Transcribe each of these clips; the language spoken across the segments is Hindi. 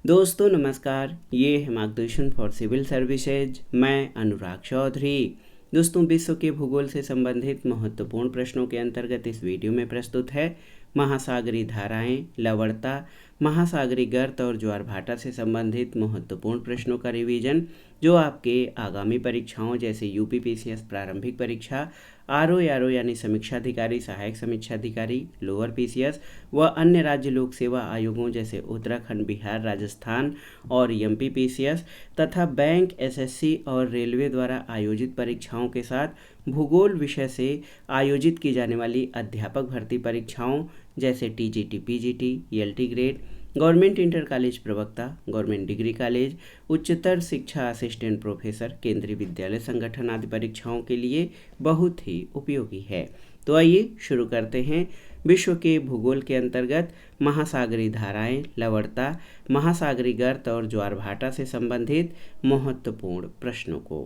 दोस्तों नमस्कार, ये है मार्गदर्शन फॉर सिविल सर्विसेज। मैं अनुराग चौधरी। दोस्तों, विश्व के भूगोल से संबंधित महत्वपूर्ण प्रश्नों के अंतर्गत इस वीडियो में प्रस्तुत है महासागरीय धाराएं, लवणता, महासागरीय गर्त और ज्वार भाटा से संबंधित महत्वपूर्ण प्रश्नों का रिवीजन, जो आपके आगामी परीक्षाओं जैसे यूपीपीसीएस प्रारंभिक परीक्षा, आरओ यानी समीक्षाधिकारी, सहायक समीक्षाधिकारी, लोअर पीसीएस व अन्य राज्य लोक सेवा आयोगों जैसे उत्तराखंड, बिहार, राजस्थान और एमपी पीसीएस तथा बैंक, एसएससी और रेलवे द्वारा आयोजित परीक्षाओं के साथ भूगोल विषय से आयोजित की जाने वाली अध्यापक भर्ती परीक्षाओं जैसे TGT, PGT, ELT grade, government inter college प्रवक्ता, गवर्नमेंट डिग्री कॉलेज, उच्चतर शिक्षा असिस्टेंट प्रोफेसर, केंद्रीय विद्यालय संगठन आदि परीक्षाओं के लिए बहुत ही उपयोगी है। तो आइए शुरू करते हैं विश्व के भूगोल के अंतर्गत महासागरीय धाराएं, लवणता, महासागरीय गर्त और ज्वार भाटा से संबंधित महत्वपूर्ण प्रश्नों को।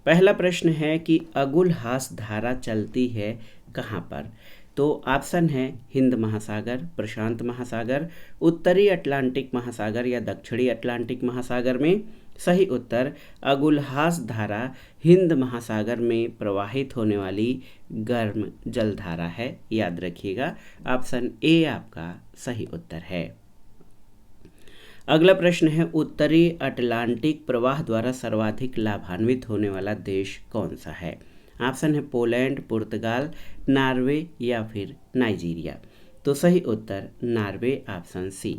पहला प्रश्न है कि अगुलहास धारा चलती है कहाँ पर? तो ऑप्शन है हिंद महासागर, प्रशांत महासागर, उत्तरी अटलांटिक महासागर या दक्षिणी अटलांटिक महासागर में। सही उत्तर अगुलहास धारा हिंद महासागर में प्रवाहित होने वाली गर्म जलधारा है, याद रखिएगा। ऑप्शन ए आपका सही उत्तर है। अगला प्रश्न है उत्तरी अटलांटिक प्रवाह द्वारा सर्वाधिक लाभान्वित होने वाला देश कौन सा है? ऑप्शन है पोलैंड, पुर्तगाल, नॉर्वे या फिर नाइजीरिया। तो सही उत्तर नॉर्वे, ऑप्शन सी।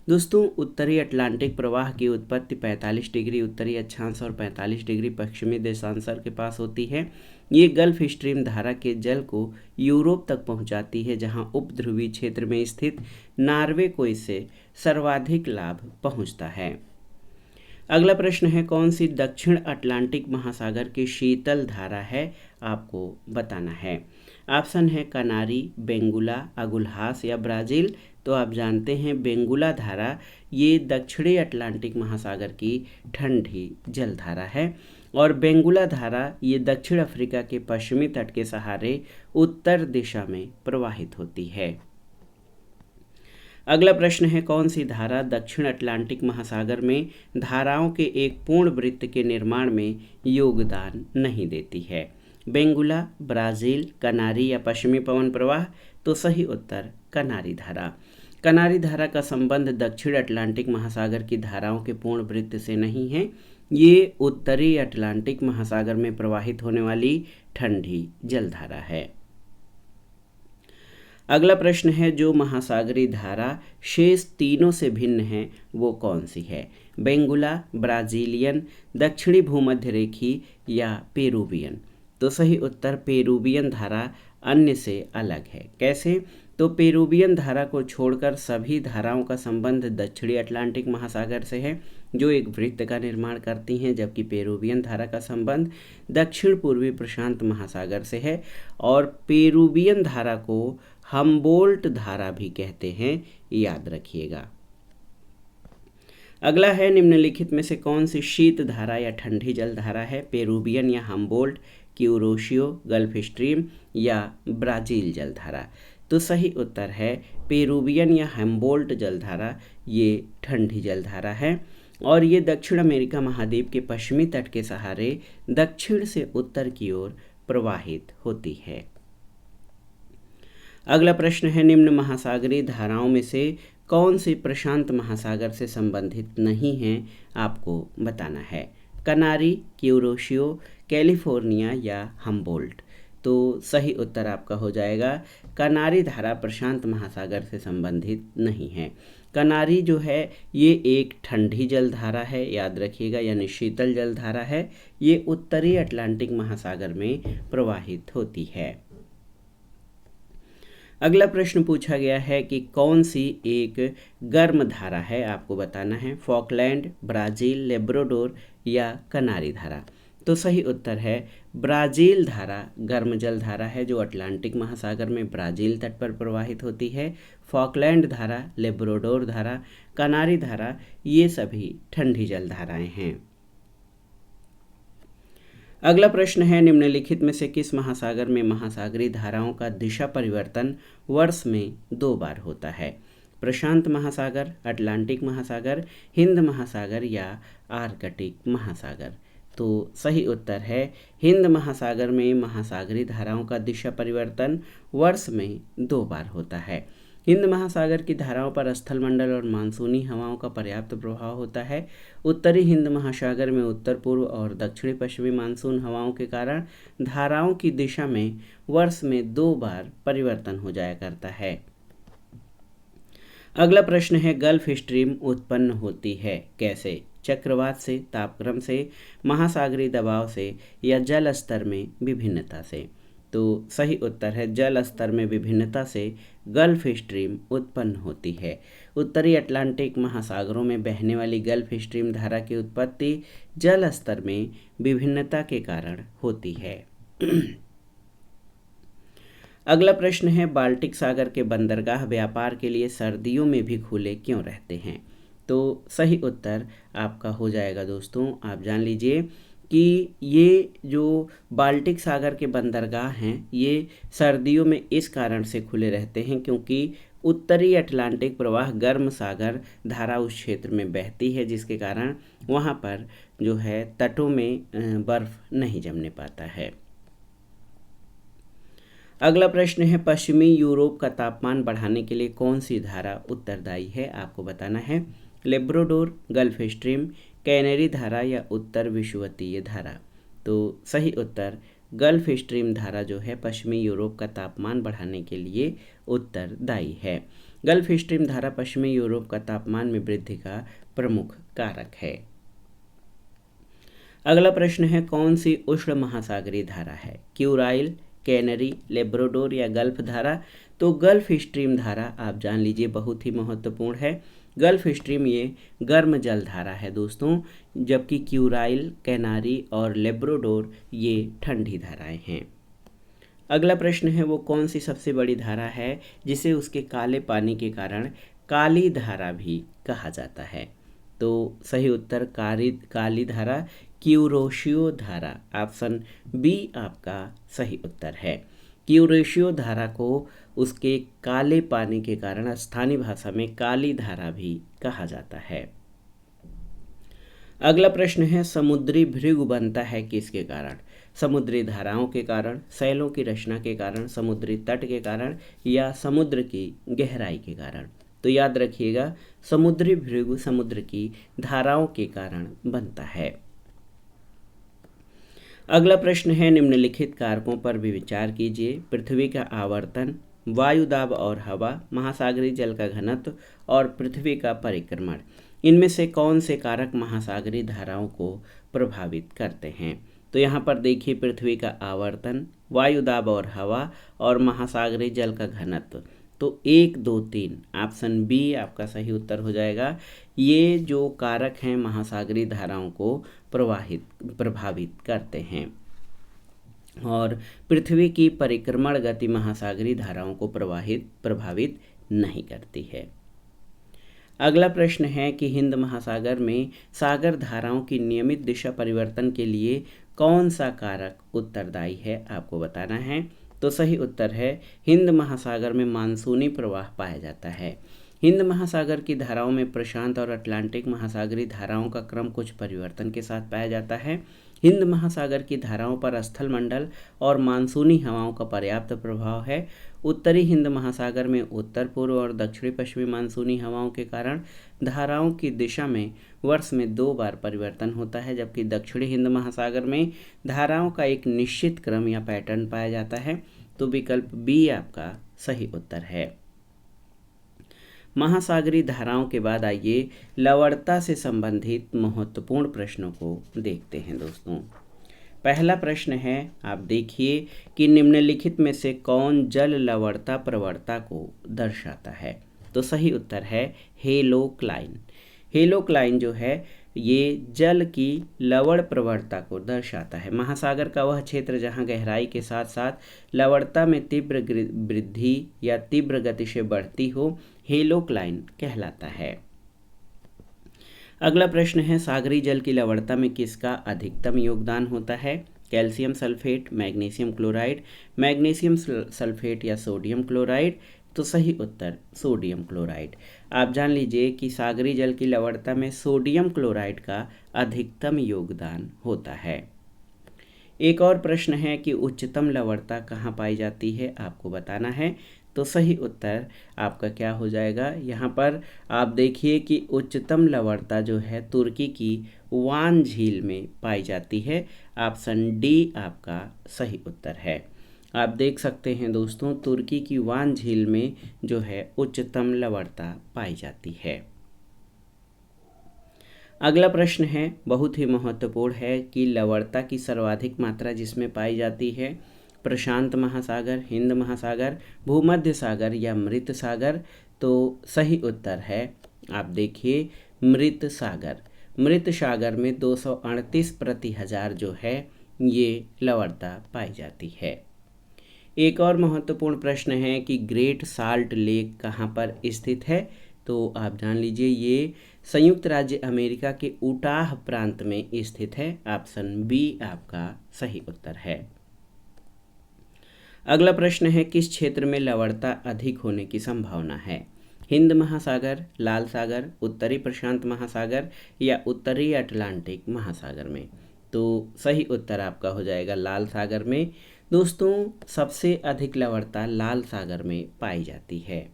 दोस्तों, उत्तरी अटलांटिक प्रवाह की उत्पत्ति 45 डिग्री उत्तरी अक्षांश और 45 डिग्री पश्चिमी देशांतर के पास होती है। ये गल्फ स्ट्रीम धारा के जल को यूरोप तक पहुंचाती है, जहां उपध्रुवीय क्षेत्र में स्थित नॉर्वे को इससे सर्वाधिक लाभ पहुंचता है। अगला प्रश्न है कौन सी दक्षिण अटलांटिक महासागर की शीतल धारा है? आपको बताना है। ऑप्शन है कनारी, बेंगुला, अगुलहास या ब्राज़ील। तो आप जानते हैं बेंगुला धारा ये दक्षिणी अटलांटिक महासागर की ठंडी जलधारा है और बेंगुला धारा ये दक्षिण अफ्रीका के पश्चिमी तट के सहारे उत्तर दिशा में प्रवाहित होती है। अगला प्रश्न है कौन सी धारा दक्षिण अटलांटिक महासागर में धाराओं के एक पूर्ण वृत्त के निर्माण में योगदान नहीं देती है? बेंगुला, ब्राज़ील, कनारी या पश्चिमी पवन प्रवाह। तो सही उत्तर कनारी धारा। कनारी धारा का संबंध दक्षिण अटलांटिक महासागर की धाराओं के पूर्ण वृत्त से नहीं है। ये उत्तरी अटलांटिक महासागर में प्रवाहित होने वाली ठंडी जलधारा है। अगला प्रश्न है जो महासागरीय धारा शेष तीनों से भिन्न है वो कौन सी है? बेंगुला, ब्राज़ीलियन, दक्षिणी भूमध्य रेखी या पेरुवियन। तो सही उत्तर पेरुवियन धारा अन्य से अलग है। कैसे? तो पेरुवियन धारा को छोड़कर सभी धाराओं का संबंध दक्षिणी अटलांटिक महासागर से है, जो एक वृत्त का निर्माण करती हैं, जबकि पेरुवियन धारा का संबंध दक्षिण पूर्वी प्रशांत महासागर से है और पेरुवियन धारा को हम्बोल्ट धारा भी कहते हैं, याद रखिएगा। अगला है निम्नलिखित में से कौन सी शीत धारा या ठंडी जल धारा है? पेरुवियन या हम्बोल्ट, क्यूरोशियो, गल्फ स्ट्रीम या ब्राज़ील जलधारा। तो सही उत्तर है पेरुवियन या हम्बोल्ट जलधारा ये ठंडी जलधारा है और ये दक्षिण अमेरिका महाद्वीप के पश्चिमी तट के सहारे दक्षिण से उत्तर की ओर प्रवाहित होती है। अगला प्रश्न है निम्न महासागरीय धाराओं में से कौन सी प्रशांत महासागर से संबंधित नहीं है? आपको बताना है। कनारी, क्यूरोशियो, कैलिफोर्निया या हम्बोल्ट। तो सही उत्तर आपका हो जाएगा कनारी धारा प्रशांत महासागर से संबंधित नहीं है। कनारी जो है ये एक ठंडी जलधारा है, याद रखिएगा, यानी शीतल जलधारा है। ये उत्तरी अटलांटिक महासागर में प्रवाहित होती है। अगला प्रश्न पूछा गया है कि कौन सी एक गर्म धारा है? आपको बताना है। फॉकलैंड, ब्राज़ील, लेब्राडोर या कनारी धारा। तो सही उत्तर है ब्राज़ील धारा गर्म जल धारा है, जो अटलांटिक महासागर में ब्राज़ील तट पर प्रवाहित होती है। फॉकलैंड धारा, लेब्राडोर धारा, कनारी धारा ये सभी ठंडी जल धाराएं हैं। अगला प्रश्न है निम्नलिखित में से किस महासागर में महासागरीय धाराओं का दिशा परिवर्तन वर्ष में 2 बार होता है? प्रशांत महासागर, अटलांटिक महासागर, हिंद महासागर या आर्कटिक महासागर। तो सही उत्तर है हिंद महासागर में महासागरीय धाराओं का दिशा परिवर्तन वर्ष में 2 बार होता है। हिंद महासागर की धाराओं पर स्थलमंडल और मानसूनी हवाओं का पर्याप्त प्रभाव होता है। उत्तरी हिंद महासागर में उत्तर पूर्व और दक्षिणी पश्चिमी मानसून हवाओं के कारण धाराओं की दिशा में वर्ष में 2 बार परिवर्तन हो जाया करता है। अगला प्रश्न है गल्फ स्ट्रीम उत्पन्न होती है कैसे? चक्रवात से, तापक्रम से, महासागरीय दबाव से या जल स्तर में विभिन्नता से। तो सही उत्तर है जल स्तर में विभिन्नता से गल्फ स्ट्रीम उत्पन्न होती है। उत्तरी अटलांटिक महासागरों में बहने वाली गल्फ स्ट्रीम धारा की उत्पत्ति जल स्तर में विभिन्नता के कारण होती है। अगला प्रश्न है बाल्टिक सागर के बंदरगाह व्यापार के लिए सर्दियों में भी खुले क्यों रहते हैं? तो सही उत्तर आपका हो जाएगा दोस्तों, आप जान लीजिए कि ये जो बाल्टिक सागर के बंदरगाह हैं ये सर्दियों में इस कारण से खुले रहते हैं क्योंकि उत्तरी अटलांटिक प्रवाह गर्म सागर धारा उस क्षेत्र में बहती है, जिसके कारण वहाँ पर जो है तटों में बर्फ नहीं जमने पाता है। अगला प्रश्न है पश्चिमी यूरोप का तापमान बढ़ाने के लिए कौन सी धारा उत्तरदायी है? आपको बताना है। लेब्राडोर, गल्फ स्ट्रीम, कैनरी धारा या उत्तर विषुवतीय धारा। तो सही उत्तर गल्फ स्ट्रीम धारा जो है पश्चिमी यूरोप का तापमान बढ़ाने के लिए उत्तरदायी है। गल्फ स्ट्रीम धारा पश्चिमी यूरोप का तापमान में वृद्धि का प्रमुख कारक है। अगला प्रश्न है कौन सी उष्ण महासागरीय धारा है? क्यूराइल, कैनरी, लेब्राडोर या गल्फ धारा? तो गल्फ स्ट्रीम धारा आप जान लीजिए बहुत ही महत्वपूर्ण है। गल्फ स्ट्रीम ये गर्म जल धारा है दोस्तों, जबकि क्यूराइल, कैनारी और लेब्राडोर ये ठंडी धाराएं हैं। अगला प्रश्न है वो कौन सी सबसे बड़ी धारा है जिसे उसके काले पानी के कारण काली धारा भी कहा जाता है? तो सही उत्तर काली धारा क्यूरोशियो धारा, ऑप्शन बी आपका सही उत्तर है। क्यूरोशियो धारा को उसके काले पानी के कारण स्थानीय भाषा में काली धारा भी कहा जाता है। अगला प्रश्न है समुद्री भृगु बनता है किसके कारण? समुद्री धाराओं के कारण, शैलों की रचना के कारण, समुद्री तट के कारण या समुद्र की गहराई के कारण? तो याद रखिएगा समुद्री भृगु समुद्र की धाराओं के कारण बनता है। अगला प्रश्न है निम्नलिखित कारकों पर भी विचार कीजिए। पृथ्वी का आवर्तन, वायु दाब और हवा, महासागरीय जल का घनत्व और पृथ्वी का परिक्रमण, इनमें से कौन से कारक महासागरीय धाराओं को प्रभावित करते हैं? तो यहाँ पर देखिए पृथ्वी का आवर्तन, वायु दाब और हवा और महासागरीय जल का घनत्व। तो 1, 2, 3 ऑप्शन बी आपका सही उत्तर हो जाएगा। ये जो कारक हैं महासागरीय धाराओं को प्रभावित करते हैं और पृथ्वी की परिक्रमण गति महासागरीय धाराओं को प्रभावित नहीं करती है। अगला प्रश्न है कि हिंद महासागर में सागर धाराओं की नियमित दिशा परिवर्तन के लिए कौन सा कारक उत्तरदायी है? आपको बताना है। तो सही उत्तर है हिंद महासागर में मानसूनी प्रवाह पाया जाता है। हिंद महासागर की धाराओं में प्रशांत और अटलांटिक महासागरीय धाराओं का क्रम कुछ परिवर्तन के साथ पाया जाता है। हिंद महासागर की धाराओं पर स्थलमंडल और मानसूनी हवाओं का पर्याप्त प्रभाव है। उत्तरी हिंद महासागर में उत्तर पूर्व और दक्षिणी पश्चिमी मानसूनी हवाओं के कारण धाराओं की दिशा में वर्ष में 2 बार परिवर्तन होता है, जबकि दक्षिणी हिंद महासागर में धाराओं का एक निश्चित क्रम या पैटर्न पाया जाता है। तो विकल्प बी आपका सही उत्तर है। महासागरीय धाराओं के बाद आइए लवणता से संबंधित महत्वपूर्ण प्रश्नों को देखते हैं दोस्तों। पहला प्रश्न है, आप देखिए कि निम्नलिखित में से कौन जल लवणता प्रवणता को दर्शाता है? तो सही उत्तर है हेलोक्लाइन। हेलोक्लाइन जो है ये जल की लवण प्रवणता को दर्शाता है। महासागर का वह क्षेत्र जहां गहराई के साथ साथ लवणता में तीव्र वृद्धि या तीव्र गति से बढ़ती हो, हेलोक्लाइन कहलाता है। अगला प्रश्न है, सागरी जल की लवणता में किसका अधिकतम योगदान होता है? Calcium sulphate, magnesium chloride, magnesium sulphate या सोडियम क्लोराइड, तो सही उत्तर सोडियम क्लोराइड। आप जान लीजिए कि सागरी जल की लवणता में सोडियम क्लोराइड का अधिकतम योगदान होता है। एक और प्रश्न है कि उच्चतम लवणता कहाँ पाई जाती है, आपको बताना है। तो सही उत्तर आपका क्या हो जाएगा, यहाँ पर आप देखिए कि उच्चतम लवणता जो है तुर्की की वान झील में पाई जाती है। ऑप्शन डी आपका सही उत्तर है। आप देख सकते हैं दोस्तों, तुर्की की वान झील में जो है उच्चतम लवणता पाई जाती है। अगला प्रश्न है, बहुत ही महत्वपूर्ण है कि लवणता की सर्वाधिक मात्रा जिसमें पाई जाती है, प्रशांत महासागर, हिंद महासागर, भूमध्य सागर या मृत सागर। तो सही उत्तर है, आप देखिए, मृत सागर। मृत सागर में 238 प्रति हजार जो है ये लवणता पाई जाती है। एक और महत्वपूर्ण प्रश्न है कि ग्रेट साल्ट लेक कहाँ पर स्थित है। तो आप जान लीजिए ये संयुक्त राज्य अमेरिका के उटाह प्रांत में स्थित है। ऑप्शन बी आपका सही उत्तर है। अगला प्रश्न है, किस क्षेत्र में लवणता अधिक होने की संभावना है? हिंद महासागर, लाल सागर, उत्तरी प्रशांत महासागर या उत्तरी अटलांटिक महासागर में। तो सही उत्तर आपका हो जाएगा लाल सागर में। दोस्तों, सबसे अधिक लवणता लाल सागर में पाई जाती है।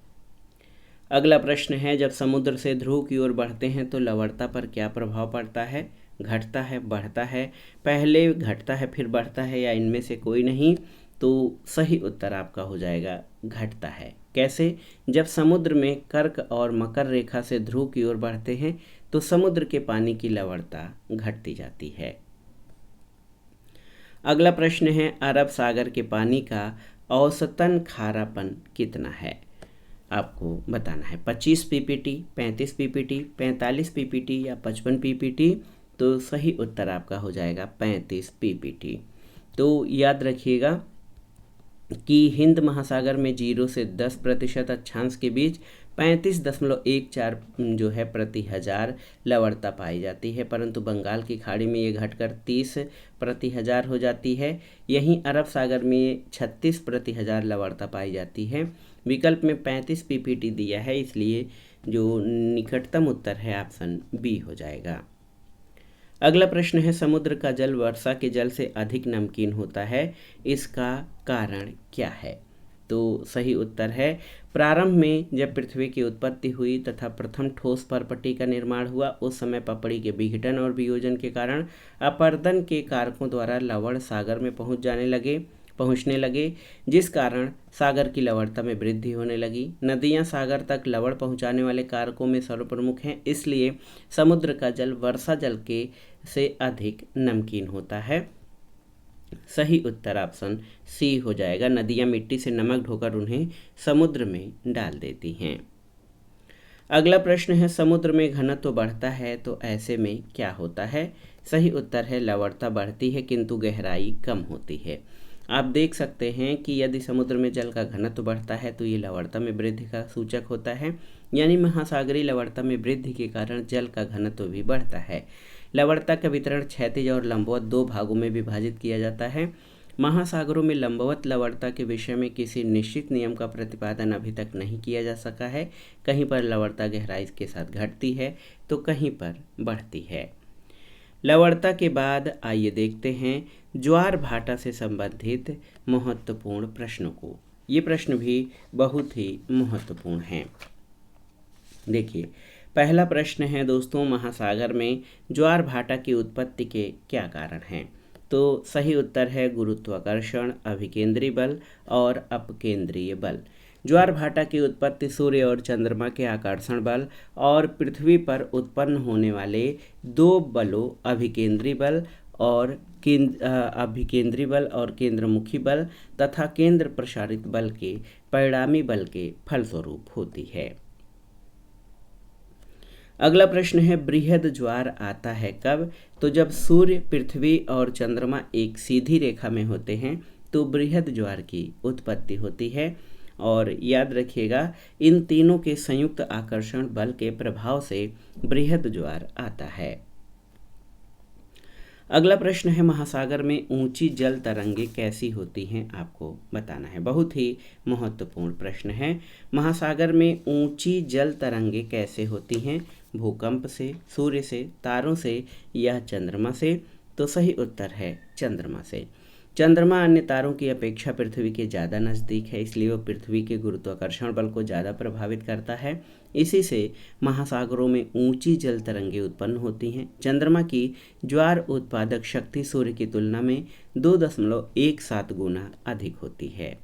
अगला प्रश्न है, जब समुद्र से ध्रुव की ओर बढ़ते हैं तो लवणता पर क्या प्रभाव पड़ता है? घटता है, बढ़ता है, पहले घटता है फिर बढ़ता है या इनमें से कोई नहीं? तो सही उत्तर आपका हो जाएगा घटता है। कैसे? जब समुद्र में कर्क और मकर रेखा से ध्रुव की ओर बढ़ते हैं तो समुद्र के पानी की लवणता घटती जाती है। अगला प्रश्न है, अरब सागर के पानी का औसतन खारापन कितना है? आपको बताना है। 25 पीपीटी, 35 पीपीटी, 45 पीपीटी या 55 पीपीटी। तो सही उत्तर आपका हो जाएगा 35 पीपीटी। तो याद रखिएगा कि हिंद महासागर में 0 से 10% अक्षांश के बीच 35.14 जो है प्रति हजार लवणता पाई जाती है, परंतु बंगाल की खाड़ी में ये घटकर 30 प्रति हजार हो जाती है। यहीं अरब सागर में 36 प्रति हजार लवणता पाई जाती है। विकल्प में 35 पीपीटी दिया है, इसलिए जो निकटतम उत्तर है ऑप्शन बी हो जाएगा। अगला प्रश्न है, समुद्र का जल वर्षा के जल से अधिक नमकीन होता है, इसका कारण क्या है? तो सही उत्तर है, प्रारंभ में जब पृथ्वी की उत्पत्ति हुई तथा प्रथम ठोस परपट्टी का निर्माण हुआ, उस समय पपड़ी के विघटन और वियोजन के कारण अपर्दन के कारकों द्वारा लवण सागर में पहुंचने लगे, जिस कारण सागर की लवणता में वृद्धि होने लगी। नदियां सागर तक लवण पहुंचाने वाले कारकों में सर्वप्रमुख हैं, इसलिए समुद्र का जल वर्षा जल के से अधिक नमकीन होता है। सही उत्तर ऑप्शन सी हो जाएगा। नदियां मिट्टी से नमक ढोकर उन्हें समुद्र में डाल देती हैं। अगला प्रश्न है, समुद्र में घनत्व बढ़ता है तो ऐसे में क्या होता है? सही उत्तर है, लवणता बढ़ती है किंतु गहराई कम होती है। आप देख सकते हैं कि यदि समुद्र में जल का घनत्व बढ़ता है तो ये लवणता में वृद्धि का सूचक होता है, यानी महासागरीय लवणता में वृद्धि के कारण जल का घनत्व भी बढ़ता है। लवणता का वितरण क्षैतिज और लंबवत 2 भागों में विभाजित किया जाता है। महासागरों में लंबवत लवणता के विषय में किसी निश्चित नियम का प्रतिपादन अभी तक नहीं किया जा सका है। कहीं पर लवणता गहराई के साथ घटती है तो कहीं पर बढ़ती है। लवणता के बाद आइए देखते हैं ज्वार भाटा से संबंधित महत्वपूर्ण प्रश्नों को। ये प्रश्न भी बहुत ही महत्वपूर्ण हैं। देखिए, पहला प्रश्न है दोस्तों, महासागर में ज्वार भाटा की उत्पत्ति के क्या कारण हैं? तो सही उत्तर है गुरुत्वाकर्षण, अभिकेंद्री बल और अपकेंद्रीय बल। ज्वार भाटा की उत्पत्ति सूर्य और चंद्रमा के आकर्षण बल और पृथ्वी पर उत्पन्न होने वाले 2 बलों अभिकेंद्री बल और केंद्रमुखी बल तथा केंद्र प्रसारित बल के परिणामी बल के फलस्वरूप होती है। अगला प्रश्न है, बृहद ज्वार आता है कब? तो जब सूर्य, पृथ्वी और चंद्रमा एक सीधी रेखा में होते हैं तो बृहद ज्वार की उत्पत्ति होती है। और याद रखिएगा, इन तीनों के संयुक्त आकर्षण बल के प्रभाव से बृहद ज्वार आता है। अगला प्रश्न है महासागर में ऊंची जल तरंगे कैसी होती हैं, आपको बताना है। बहुत ही महत्वपूर्ण प्रश्न है। महासागर में ऊंची जल तरंगे कैसे होती हैं? भूकंप से, सूर्य से, तारों से या चंद्रमा से? तो सही उत्तर है चंद्रमा से। चंद्रमा अन्य तारों की अपेक्षा पृथ्वी के ज़्यादा नज़दीक है, इसलिए वो पृथ्वी के गुरुत्वाकर्षण बल को ज़्यादा प्रभावित करता है। इसी से महासागरों में ऊंची जल तरंगें उत्पन्न होती हैं। चंद्रमा की ज्वार उत्पादक शक्ति सूर्य की तुलना में 2.17 गुना अधिक होती है।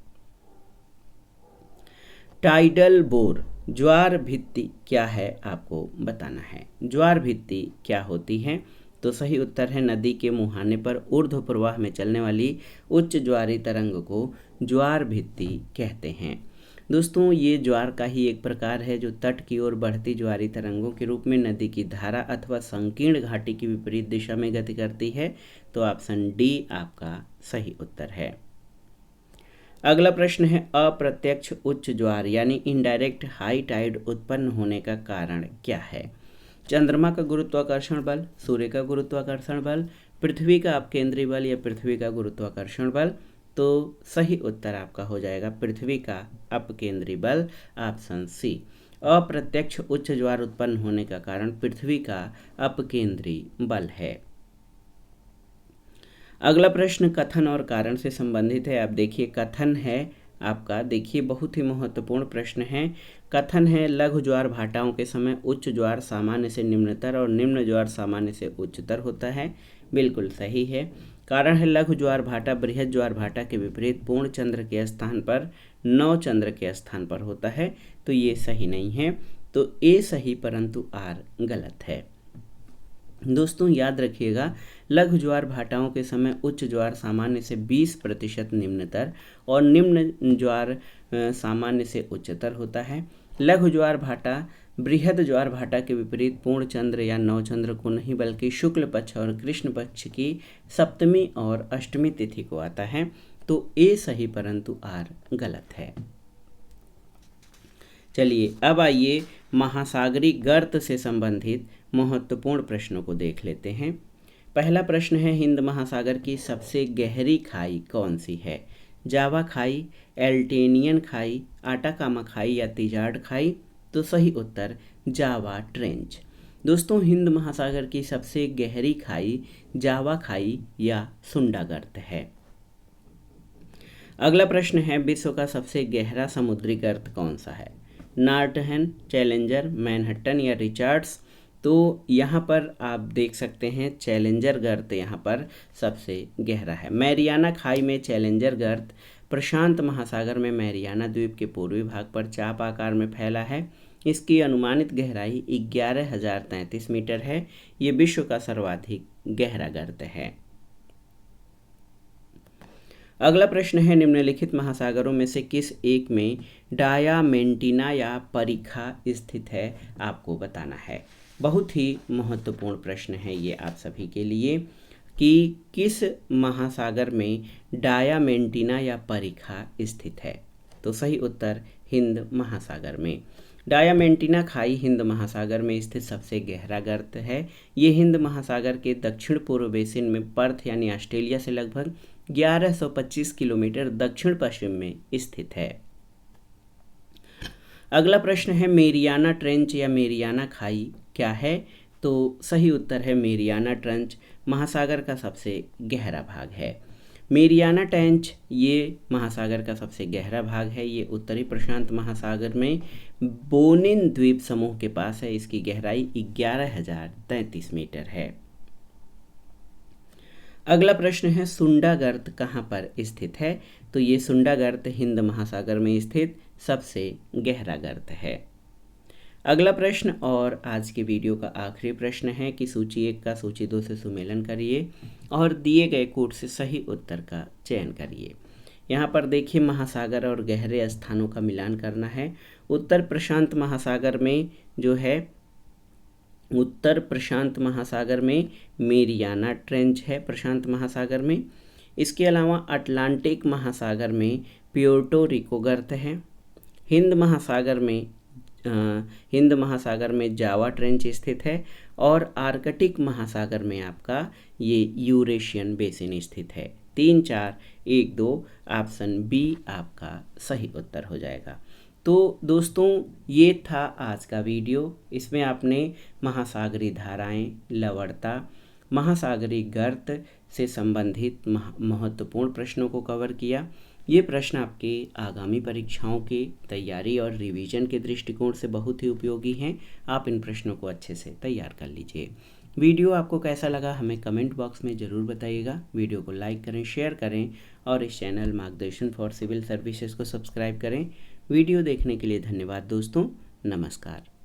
टाइडल बोर ज्वार भित्ति क्या है, आपको बताना है। ज्वार भित्ति क्या होती है? तो सही उत्तर है नदी के मुहाने पर ऊर्ध्व प्रवाह में चलने वाली उच्च ज्वारी तरंग को ज्वार भित्ति कहते हैं। दोस्तों, ये ज्वार का ही एक प्रकार है जो तट की ओर बढ़ती ज्वारी तरंगों के रूप में नदी की धारा अथवा संकीर्ण घाटी की विपरीत दिशा में गति करती है। तो ऑप्शन डी आपका सही उत्तर है। अगला प्रश्न है अप्रत्यक्ष उच्च ज्वार यानी इनडायरेक्ट हाई टाइड उत्पन्न होने का कारण क्या है? चंद्रमा का गुरुत्वाकर्षण बल, सूर्य का गुरुत्वाकर्षण बल, पृथ्वी का अपकेंद्री बल या पृथ्वी का गुरुत्वाकर्षण बल? तो सही उत्तर आपका हो जाएगा पृथ्वी का अपकेंद्री बल, ऑप्शन सी। अप्रत्यक्ष उच्च ज्वार उत्पन्न होने का कारण पृथ्वी का अपकेंद्री बल है। अगला प्रश्न कथन और कारण से संबंधित है। आप देखिए कथन है आपका, देखिए बहुत ही महत्वपूर्ण प्रश्न है। कथन है लघु ज्वार भाटाओं के समय उच्च ज्वार सामान्य से निम्नतर और निम्न ज्वार सामान्य से उच्चतर होता है। बिल्कुल सही है। कारण है लघु ज्वार भाटा बृहद ज्वार भाटा के विपरीत पूर्ण चंद्र के स्थान पर नौ चंद्र के स्थान पर होता है। तो ये सही नहीं है। तो ए सही परंतु आर गलत है। दोस्तों याद रखिएगा, लघु ज्वार भाटाओं के समय उच्च ज्वार सामान्य से 20% निम्नतर और निम्न ज्वार सामान्य से उच्चतर होता है। लघु ज्वार भाटा बृहद ज्वार भाटा के विपरीत पूर्ण चंद्र या नवचंद्र को नहीं बल्कि शुक्ल पक्ष और कृष्ण पक्ष की सप्तमी और अष्टमी तिथि को आता है। तो ए सही परंतु आर गलत है। चलिए अब आइए महासागरी गर्त से संबंधित महत्वपूर्ण प्रश्नों को देख लेते हैं। पहला प्रश्न है हिंद महासागर की सबसे गहरी खाई कौन सी है? जावा खाई, एल्टेनियन खाई, आटाकामा खाई या तिजाड खाई? तो सही उत्तर जावा ट्रेंच। दोस्तों हिंद महासागर की सबसे गहरी खाई जावा खाई या सुंडा गर्त है। अगला प्रश्न है विश्व का सबसे गहरा समुद्री गर्त कौन सा है? नार्टहन, चैलेंजर, मैनहट्टन या रिचार्ड्स? तो यहाँ पर आप देख सकते हैं चैलेंजर गर्त यहाँ पर सबसे गहरा है। मैरियाना खाई में चैलेंजर गर्त प्रशांत महासागर में मैरियाना द्वीप के पूर्वी भाग पर चाप आकार में फैला है। इसकी अनुमानित गहराई 11,033 मीटर है। ये विश्व का सर्वाधिक गहरा गर्त है। अगला प्रश्न है निम्नलिखित महासागरों में से किस एक में डायामेंटिना या परिखा स्थित है? आपको बताना है। बहुत ही महत्वपूर्ण प्रश्न है ये आप सभी के लिए कि किस महासागर में डायामेंटिना या परिखा स्थित है? तो सही उत्तर हिंद महासागर में। डायामेंटिना खाई हिंद महासागर में स्थित सबसे गहरा गर्त है। ये हिंद महासागर के दक्षिण पूर्व बेसिन में पर्थ यानी ऑस्ट्रेलिया से लगभग 1125 किलोमीटर दक्षिण पश्चिम में स्थित है। अगला प्रश्न है मेरियाना ट्रेंच या मेरियाना खाई क्या है? तो सही उत्तर है मेरियाना ट्रेंच महासागर का सबसे गहरा भाग है। मेरियाना ट्रेंच ये महासागर का सबसे गहरा भाग है। ये उत्तरी प्रशांत महासागर में बोनिन द्वीप समूह के पास है। इसकी गहराई 11,033 मीटर है। अगला प्रश्न है सुंडा गर्त कहाँ पर स्थित है? तो ये सुंडा गर्त हिंद महासागर में स्थित सबसे गहरा गर्त है। अगला प्रश्न और आज के वीडियो का आखिरी प्रश्न है कि सूची 1 का सूची 2 से सुमेलन करिए और दिए गए कोड से सही उत्तर का चयन करिए। यहाँ पर देखिए महासागर और गहरे स्थानों का मिलान करना है। उत्तर प्रशांत महासागर में जो है उत्तर प्रशांत महासागर में मेरियाना ट्रेंच है प्रशांत महासागर में। इसके अलावा अटलांटिक महासागर में प्योर्टो रिको गर्त है। हिंद महासागर में हिंद महासागर में जावा ट्रेंच स्थित है और आर्कटिक महासागर में आपका ये यूरेशियन बेसिन स्थित है। 3, 4, 1, 2 ऑप्शन बी आपका सही उत्तर हो जाएगा। तो दोस्तों ये था आज का वीडियो। इसमें आपने महासागरीय धाराएं, लवणता, महासागरीय गर्त से संबंधित महत्वपूर्ण प्रश्नों को कवर किया। ये प्रश्न आपके आगामी परीक्षाओं की तैयारी और रिवीजन के दृष्टिकोण से बहुत ही उपयोगी हैं। आप इन प्रश्नों को अच्छे से तैयार कर लीजिए। वीडियो आपको कैसा लगा हमें कमेंट बॉक्स में ज़रूर बताइएगा। वीडियो को लाइक करें, शेयर करें और इस चैनल मार्गदर्शन फॉर सिविल सर्विसेज को सब्सक्राइब करें। वीडियो देखने के लिए धन्यवाद दोस्तों। नमस्कार।